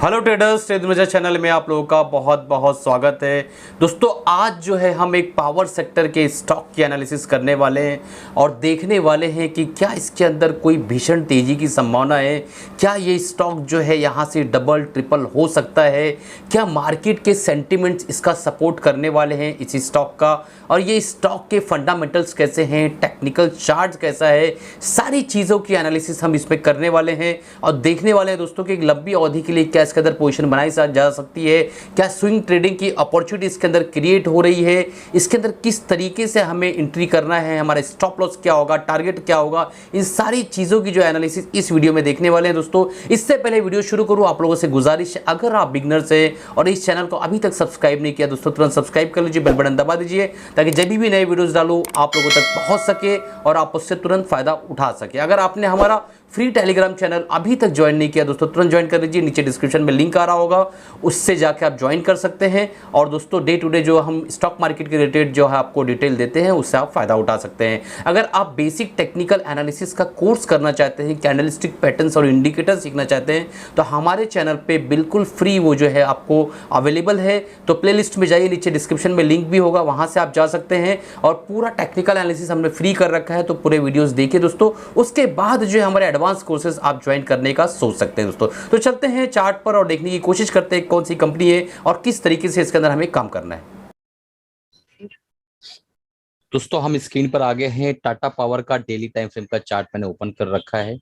Hello traders, trade major channel में आप लोगों का बहुत बहुत स्वागत है। दोस्तों, आज जो है हम एक पावर सेक्टर के स्टॉक की एनालिसिस करने वाले हैं और देखने वाले हैं कि क्या इसके अंदर कोई भीषण तेजी की संभावना है। क्या ये स्टॉक जो है यहाँ से डबल ट्रिपल हो सकता है। क्या मार्केट के सेंटिमेंट्स इसका सपोर्ट करने वाले हैं इस स्टॉक का, और ये स्टॉक के फंडामेंटल्स कैसे हैं, टेक्निकल चार्ट कैसा है, सारी चीज़ों की एनालिसिस हम इसमें करने वाले हैं और देखने वाले हैं दोस्तों कि एक लंबी अवधि के लिए क्या इसके अंदर पोजीशन बनाई जा सकती है, क्या स्विंग ट्रेडिंग की अपॉर्चुनिटी इसके अंदर क्रिएट हो रही है, इसके अंदर किस तरीके से हमें एंट्री करना है, हमारा स्टॉप लॉस क्या होगा, टारगेट क्या होगा, इन सारी चीज़ों की जो एनालिसिस इस वीडियो में देखने वाले हैं। दोस्तों, इससे पहले वीडियो शुरू करूँ, आप लोगों से गुजारिश है, अगर आप बिगनर्स हैं और इस चैनल को अभी तक सब्सक्राइब नहीं किया दोस्तों, तुरंत सब्सक्राइब कर लीजिए, बेल बटन दबा दीजिए ताकि जब भी नए वीडियोस डालूं आप लोगों तक पहुंच सके और आप उससे तुरंत फायदा उठा सके। अगर आपने हमारा फ्री टेलीग्राम चैनल अभी तक ज्वाइन नहीं किया दोस्तों, तुरंत ज्वाइन कर लीजिए, नीचे डिस्क्रिप्शन में लिंक आ रहा होगा, उससे जाके आप ज्वाइन कर सकते हैं। और दोस्तों, डे टू डे जो हम स्टॉक मार्केट के रिलेटेड जो है आपको डिटेल देते हैं, उससे आप फायदा उठा सकते हैं। अगर आप बेसिक टेक्निकल एनालिसिस का कोर्स करना चाहते हैं, कैंडलस्टिक पैटर्न्स और इंडिकेटर सीखना चाहते हैं, तो हमारे चैनल पे बिल्कुल फ्री वो जो है आपको अवेलेबल है। तो प्लेलिस्ट में जाइए, नीचे डिस्क्रिप्शन में लिंक भी होगा, वहां से आप जा सकते हैं। और पूरा टेक्निकल एनालिसिस हमने फ्री कर रखा है, तो पूरे वीडियोस देखिए दोस्तों। उसके बाद जो है हमारे एडवांस कोर्सेज आप ज्वाइन करने का सोच सकते हैं दोस्तों। तो चलते हैं चार्ट पर और देखने की कोशिश करते हैं कौन सी कंपनी है और किस तरीके से इसके अंदर हमें काम करना है। दोस्तों, हम स्क्रीन पर आ गए हैं। टाटा पावर का डेली टाइम फ्रेम का चार्ट मैंने ओपन कर रखा है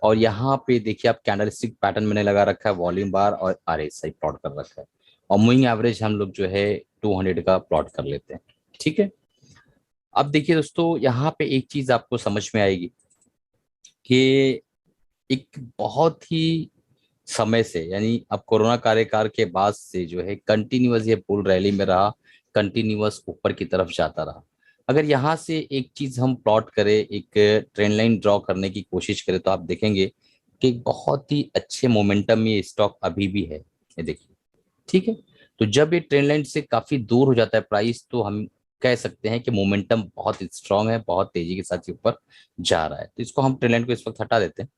और यहाँ पे देखिए आप कैंडलस्टिक पैटर्न मैंने लगा रखा है, वॉल्यूम बार और आरएसआई प्लॉट कर रखा है और मूविंग एवरेज हम लोग जो है 200 का प्लॉट कर लेते हैं। ठीक है, अब देखिए दोस्तों, यहाँ पे एक चीज आपको समझ में आएगी कि एक बहुत ही समय से, यानी अब कोरोना कार्यकाल के बाद से जो है कंटिन्यूअस ये बुल रैली में रहा, कंटिन्यूअस ऊपर की तरफ जाता रहा। अगर यहाँ से एक चीज हम प्लॉट करें, एक ट्रेंड लाइन ड्रॉ करने की कोशिश करें, तो आप देखेंगे कि एक बहुत ही अच्छे मोमेंटम में ये स्टॉक अभी भी है। ये देखिए, ठीक है। तो जब ये ट्रेंड लाइन से काफी दूर हो जाता है प्राइस, तो हम कह सकते हैं कि मोमेंटम बहुत स्ट्रांग है, बहुत तेजी के साथ ये ऊपर जा रहा है। तो इसको हम ट्रेंड लाइन को इस वक्त हटा देते हैं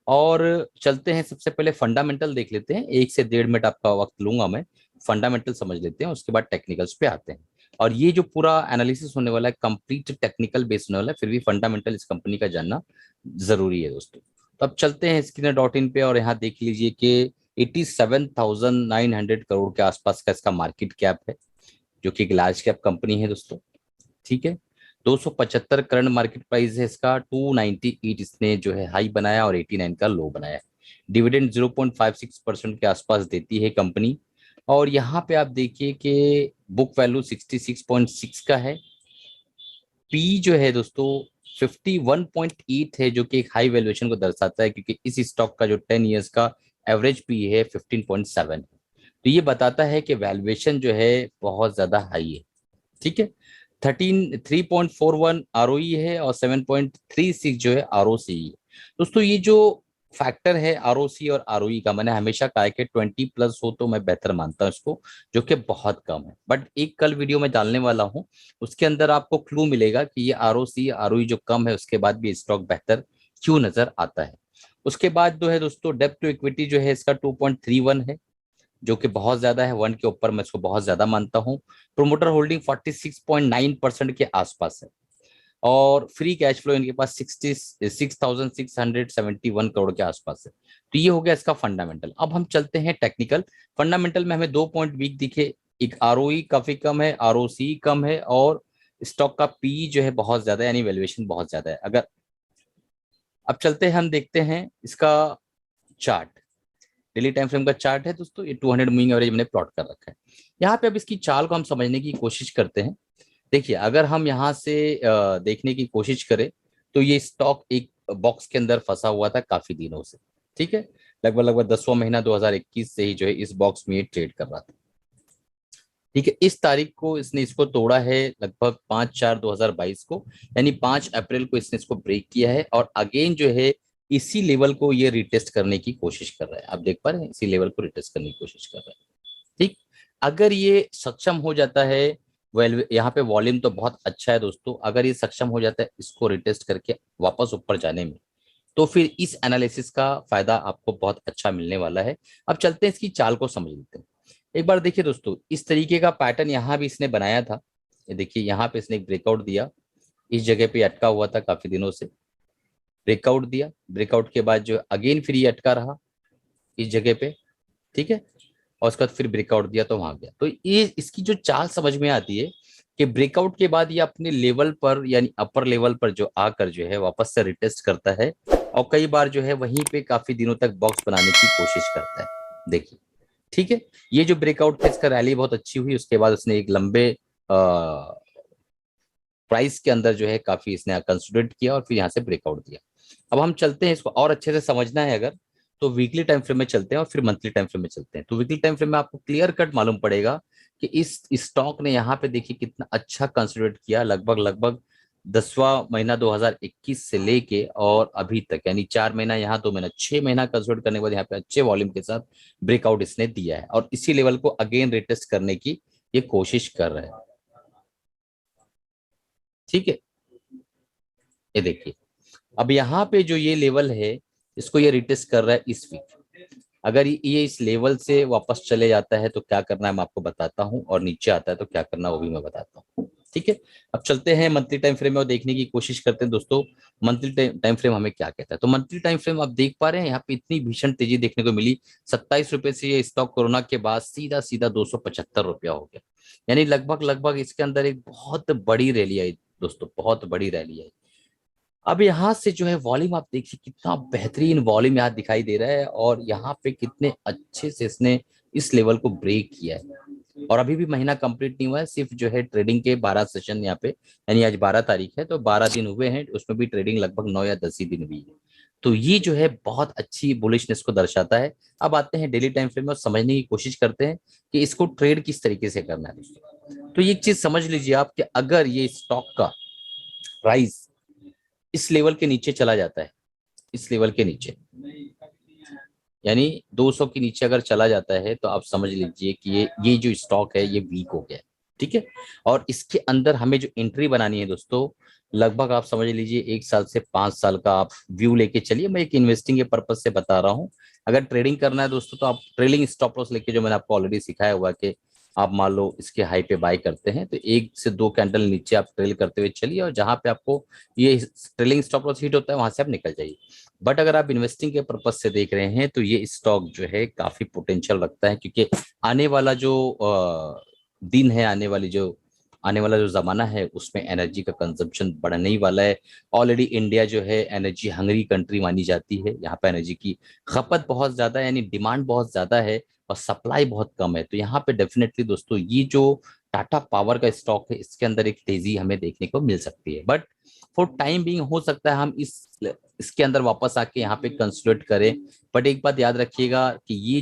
और चलते हैं। सबसे पहले फंडामेंटल देख लेते हैं, 1 से 1.5 मिनट आपका वक्त लूंगा मैं। फंडामेंटल समझ लेते हैं, उसके बाद टेक्निकल्स पे आते हैं। और ये जो पूरा एनालिसिस होने वाला है कंप्लीट टेक्निकल बेस होने वाला है, फिर भी फंडामेंटल इस कंपनी का जानना जरूरी है दोस्तों। तो अब चलते हैं स्क्रीनर डॉट इन पे और यहाँ देख लीजिए कि 87,900 करोड़ के आसपास का इसका मार्केट कैप है, जो कि एक लार्ज कैप कंपनी है दोस्तों। ठीक है, 275 करंट मार्केट प्राइस है इसका, 298 इसने जो है हाई बनाया और 89 का लो बनाया। डिविडेंड 0.56% के आसपास देती है कंपनी। और यहाँ पे आप देखिए कि बुक वैल्यू 66.6 का है। पी जो है दोस्तों 51.8 है, जो कि एक हाई वैल्यूएशन को दर्शाता है, क्योंकि इस स्टॉक का जो 10 ईयर्स का एवरेज पी है 15.7 है। तो ये बताता है कि वैल्यूएशन जो है बहुत ज्यादा हाई है। ठीक है, 3.41 आरओई है और 7.36 जो है आरओसी है। दोस्तों, ये जो फैक्टर है आरओसी और आरओई का, मैंने हमेशा कहा है कि 20+ हो तो मैं बेहतर मानता हूं इसको, जो कि बहुत कम है। बट एक कल वीडियो में डालने वाला हूं, उसके अंदर आपको क्लू मिलेगा कि ये आरओसी आरओई जो कम है, उसके बाद भी स्टॉक बेहतर क्यों नजर आता है। उसके बाद जो है दोस्तों, डेप्ट टू इक्विटी जो है इसका 2.31 है, जो कि बहुत ज्यादा है। 1 के ऊपर मैं इसको बहुत ज्यादा मानता हूँ। प्रोमोटर होल्डिंग 46.9% के आसपास है और फ्री कैश फ्लो इनके पास 66,671 करोड़ के आसपास है। तो ये हो गया इसका फंडामेंटल। अब हम चलते हैं टेक्निकल। फंडामेंटल में हमें 2 पॉइंट वीक दिखे, एक आरओई काफी कम है, आरओसी कम है और स्टॉक का पी जो है बहुत ज्यादा है, यानी वैल्यूएशन बहुत ज्यादा है। अगर अब चलते हैं, हम देखते हैं इसका चार्ट। डेली टाइम फ्रेम का चार्ट है दोस्तों, ये 200 मूविंग एवरेज मैंने प्लॉट कर रखा है। यहाँ पे अब इसकी चाल को हम समझने की कोशिश करते हैं। देखिए, अगर हम यहाँ से देखने की कोशिश करें, तो ये स्टॉक एक बॉक्स के अंदर फंसा हुआ था काफी दिनों से। ठीक है, लगभग लगभग 10वां महीना 2021 से ही जो है इस बॉक्स में ये ट्रेड कर रहा था। ठीक है, इस तारीख को इसने इसको तोड़ा है, लगभग 5/4/2022 को, यानी 5 अप्रैल को इसने इसको ब्रेक किया है और अगेन जो है इसी लेवल को ये रिटेस्ट करने की कोशिश कर रहा है। आप देख पा रहे हैं, इसी लेवल को रिटेस्ट करने की कोशिश कर रहा है। ठीक, अगर ये सक्षम हो जाता है, वेल यहाँ पे वॉल्यूम तो बहुत अच्छा है दोस्तों, अगर ये सक्षम हो जाता है इसको रिटेस्ट करके वापस ऊपर जाने में, तो फिर इस एनालिसिस का फायदा आपको बहुत अच्छा मिलने वाला है। अब चलते हैं इसकी चाल को समझ लेते हैं। एक बार देखिए दोस्तों, इस तरीके का पैटर्न यहाँ भी इसने बनाया था। ये देखिए यहाँ पे इसने एक ब्रेकआउट दिया, इस जगह पे अटका हुआ था काफी दिनों से, ब्रेकआउट दिया, ब्रेकआउट के बाद जो अगेन फिर ये अटका रहा इस जगह पे, ठीक है, और उसके बाद फिर ब्रेकआउट दिया तो वहां गया। तो ये इसकी जो चाल समझ में आती है कि ब्रेकआउट के बाद ये अपने लेवल पर यानी अपर लेवल पर जो आकर जो है वापस से रिटेस्ट करता है, और कई बार जो है वहीं पे काफी दिनों तक बॉक्स बनाने की कोशिश करता है। देखिए, ठीक है, ये जो ब्रेकआउट था इसका रैली बहुत अच्छी हुई, उसके बाद उसने एक लंबे प्राइस के अंदर जो है काफी इसने कंसोलिडेट किया और फिर यहाँ से ब्रेकआउट दिया। अब हम चलते हैं, इसको और अच्छे से समझना है अगर, तो वीकली टाइम फ्रेम में चलते हैं और फिर मंथली टाइम फ्रेम में चलते हैं। तो वीकली टाइम फ्रेम में आपको क्लियर कट मालूम पड़ेगा कि इस स्टॉक ने यहाँ पे देखिए कितना अच्छा कंसोलिडेट किया, लगभग लगभग 10वां महीना 2021 से लेके और अभी तक, यानी 4 महीना यहाँ, 2 महीना, 6 महीना कंसोलिडेट करने के बाद यहाँ पे अच्छे वॉल्यूम के साथ ब्रेकआउट इसने दिया है और इसी लेवल को अगेन रिटेस्ट करने की ये कोशिश कर रहा है। ठीक है, ये देखिए, अब यहाँ पे जो ये लेवल है इसको ये रिटेस्ट कर रहा है इस वीक। अगर ये इस लेवल से वापस चले जाता है तो क्या करना है मैं आपको बताता हूँ, और नीचे आता है तो क्या करना है वो भी मैं बताता हूँ। ठीक है, अब चलते हैं मंथली टाइम फ्रेम में और देखने की कोशिश करते हैं दोस्तों मंथली टाइम फ्रेम हमें क्या कहता है। तो मंथली टाइम फ्रेम आप देख पा रहे हैं यहाँ पे इतनी भीषण तेजी देखने को मिली, 27 रुपए से ये स्टॉक कोरोना के बाद सीधा सीधा 275 रुपया हो गया, यानी लगभग लगभग इसके अंदर एक बहुत बड़ी रैली आई दोस्तों, बहुत बड़ी रैली आई। अब यहाँ से जो है वॉल्यूम आप देखिए कितना बेहतरीन वॉल्यूम यहाँ दिखाई दे रहा है, और यहाँ पे कितने अच्छे से इसने इस लेवल को ब्रेक किया है। और अभी भी महीना कंप्लीट नहीं हुआ है, सिर्फ जो है ट्रेडिंग के 12 सेशन यहाँ पे, यानी आज 12 तारीख है तो 12 दिन हुए हैं, उसमें भी ट्रेडिंग लगभग 9 या 10 ही दिन हुई है। तो ये जो है बहुत अच्छी बुलिशनेस को दर्शाता है। अब आते हैं डेली टाइम फ्रेम में और समझने की कोशिश करते हैं कि इसको ट्रेड किस तरीके से करना है दोस्तों। तो ये एक चीज समझ लीजिए आप कि अगर ये स्टॉक का प्राइस इस लेवल के नीचे चला जाता है, इस लेवल के नीचे यानी 200 के नीचे अगर चला जाता है तो आप समझ लीजिए कि ये जो स्टॉक है ये वीक हो गया है। ठीक है, और इसके अंदर हमें जो एंट्री बनानी है दोस्तों, लगभग आप समझ लीजिए 1 साल से 5 साल का आप व्यू लेके चलिए। मैं एक इन्वेस्टिंग के पर्पज से बता रहा हूँ। अगर ट्रेडिंग करना है दोस्तों तो आप ट्रेलिंग स्टॉप लॉस लेके, जो मैंने आपको ऑलरेडी सिखाया हुआ कि आप मान लो इसके हाई पे बाय करते हैं तो 1 से 2 कैंडल नीचे आप ट्रेल करते हुए चलिए, और जहां पे आपको ये ट्रेलिंग स्टॉप लॉस हिट होता है वहां से आप निकल जाइए। बट अगर आप इन्वेस्टिंग के पर्पज से देख रहे हैं तो ये स्टॉक जो है काफी पोटेंशियल रखता है, क्योंकि आने वाला जो दिन है, आने वाला जो जमाना है उसमें एनर्जी का कंजम्पशन बढ़ने ही वाला है। ऑलरेडी इंडिया जो है एनर्जी हंगरी कंट्री मानी जाती है, यहाँ पे एनर्जी की खपत बहुत ज्यादा है, यानी डिमांड बहुत ज्यादा है और सप्लाई बहुत कम है। तो यहाँ पे डेफिनेटली दोस्तों ये जो टाटा पावर का स्टॉक है इसके अंदर एक तेजी हमें देखने को मिल सकती है। बट फॉर टाइम बीइंग हो सकता है हम इसके अंदर वापस आके यहाँ पे कंसोलिडेट करें। बट एक बात याद रखिएगा कि ये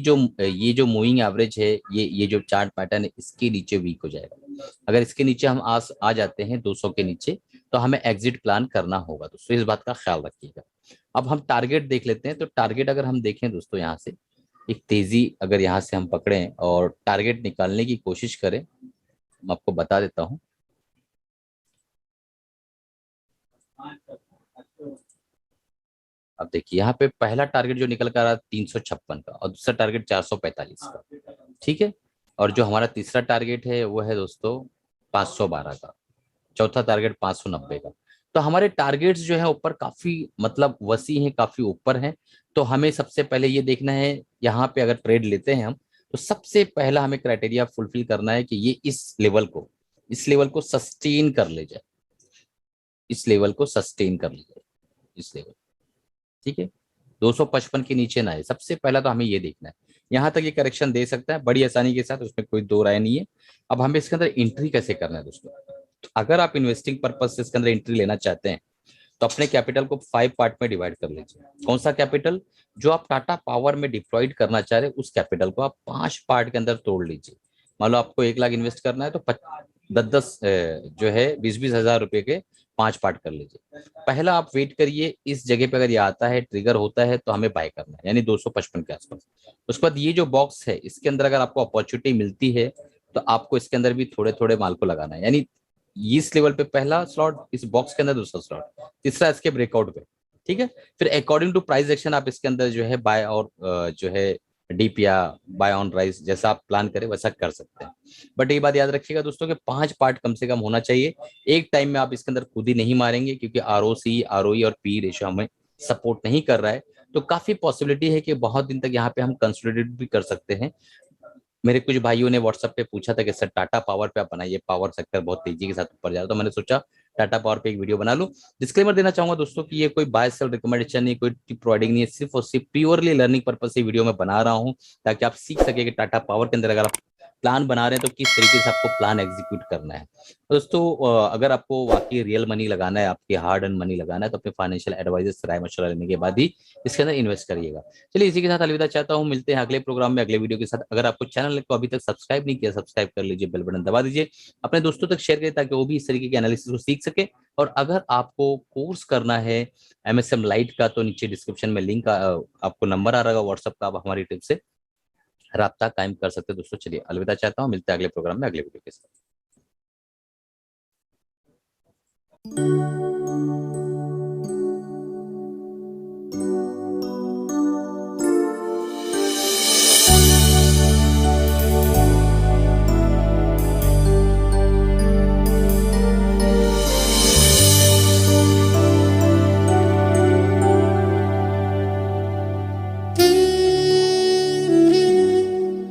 जो मूविंग एवरेज है, ये जो चार्ट पैटर्न है इसके नीचे वीक हो जाएगा। अगर इसके नीचे हम आ जाते हैं 200 के नीचे तो हमें एग्जिट प्लान करना होगा दोस्तों, इस बात का ख्याल रखिएगा। अब हम टारगेट देख लेते हैं। तो टारगेट अगर हम देखें दोस्तों, यहाँ से एक तेजी अगर यहाँ से हम पकड़ें और टारगेट निकालने की कोशिश करें, मैं आपको बता देता हूँ। अब देखिए यहाँ पे पहला टारगेट जो निकल कर आ रहा है 356 का, और दूसरा टारगेट 445 का। ठीक है, और जो हमारा तीसरा टारगेट है वो है दोस्तों 512 का, चौथा टारगेट 590 का। तो हमारे टारगेट्स जो है ऊपर काफी मतलब वसी हैं, काफी ऊपर हैं। तो हमें सबसे पहले ये देखना है, यहाँ पे अगर ट्रेड लेते हैं हम तो सबसे पहला हमें क्राइटेरिया फुलफिल करना है कि ये इस लेवल को सस्टेन कर ले जाए, इस लेवल को सस्टेन कर ले जाए, इस लेवल। ठीक है, 255 के नीचे ना है, सबसे पहला तो हमें ये देखना है। यहां तक ये करेक्शन दे सकता है बड़ी आसानी के साथ, उसमें कोई दो राय नहीं है। अब हमें इसके अंदर एंट्री कैसे करना है दोस्तों। तो अगर आप इन्वेस्टिंग पर्पज से इसके अंदर एंट्री लेना चाहते हैं तो अपने कैपिटल को 5 पार्ट में डिवाइड कर लीजिए। कौन सा कैपिटल? जो आप टाटा पावर में डिप्लॉयड करना चाह रहे हैं उस कैपिटल को आप 5 पार्ट के अंदर तोड़ लीजिए। मान लो आपको 1 लाख इन्वेस्ट करना है तो 10-10 जो है 20-20 हजार रुपए के 5 पार्ट कर लीजिए। पहला आप वेट करिए, इस जगह पे अगर ये आता है, ट्रिगर होता है तो हमें बाय करना है, यानी 255 के आसपास। उसके बाद ये जो बॉक्स है इसके अंदर अगर आपको अपॉर्चुनिटी मिलती है तो आपको इसके अंदर भी थोड़े थोड़े माल को लगाना है, यानी इस लेवल पे पहला स्लॉट, इस बॉक्स के अंदर दूसरा स्लॉट, तीसरा इसके ब्रेकआउट पे। ठीक है। फिर अकॉर्डिंग टू प्राइस एक्शन आप इसके अंदर जो है बाय और जो है डीप या बाय ऑन राइस जैसा आप प्लान करें वैसा कर सकते हैं। बट ये बात याद रखिएगा दोस्तों कि 5 पार्ट कम से कम होना चाहिए। एक टाइम में आप इसके अंदर खुद ही नहीं मारेंगे, क्योंकि आरओसी आरओई और पी रेशो हमें सपोर्ट नहीं कर रहा है। तो काफी पॉसिबिलिटी है कि बहुत दिन तक यहाँ पे हम कंसोलिडेट भी कर सकते हैं। मेरे कुछ भाइयों ने व्हाट्सएप पे पूछा था कि सर टाटा पावर पे आप बनाइए, पावर सेक्टर बहुत तेजी के साथ ऊपर जा रहा है। तो मैंने सोचा टाटा पावर पे एक वीडियो बना लूं। डिस्क्लेमर देना चाहूंगा दोस्तों कि ये कोई बाय सेल रिकमेंडेशन नहीं, कोई टिप प्रोवाइडिंग नहीं है, सिर्फ और सिर्फ प्योरली लर्निंग पर्पज से वीडियो में बना रहा हूं, ताकि आप सीख सके कि टाटा पावर के अंदर अगर आप प्लान बना रहे हैं तो किस तरीके से आपको प्लान एग्जीक्यूट करना है। तो दोस्तों अगर आपको वाकई रियल मनी लगाना है, आपके हार्ड एंड मनी लगाना है, तो अपने फाइनेंशियल एडवाइजर से राय मशवरा लेने के बाद ही इसके अंदर इन्वेस्ट करिएगा। चलिए इसी के साथ अलविदा चाहता हूँ, मिलते हैं अगले प्रोग्राम में अगले वीडियो के साथ। अगर आपको चैनल को अभी तक सब्सक्राइब नहीं किया, सब्सक्राइब कर लीजिए, बेल बटन दबा दीजिए, अपने दोस्तों तक शेयर करें ताकि वो भी इस तरीके के एनालिसिस को सीख सके। और अगर आपको कोर्स करना है एमएसएम लाइट का, तो नीचे डिस्क्रिप्शन में लिंक आपको नंबर आ रहा होगा व्हाट्सएप का, आप हमारी टीम से राब्ता कायम कर सकते हैं। दोस्तों चलिए अलविदा चाहता हूँ, मिलते हैं अगले प्रोग्राम में अगले वीडियो के साथ।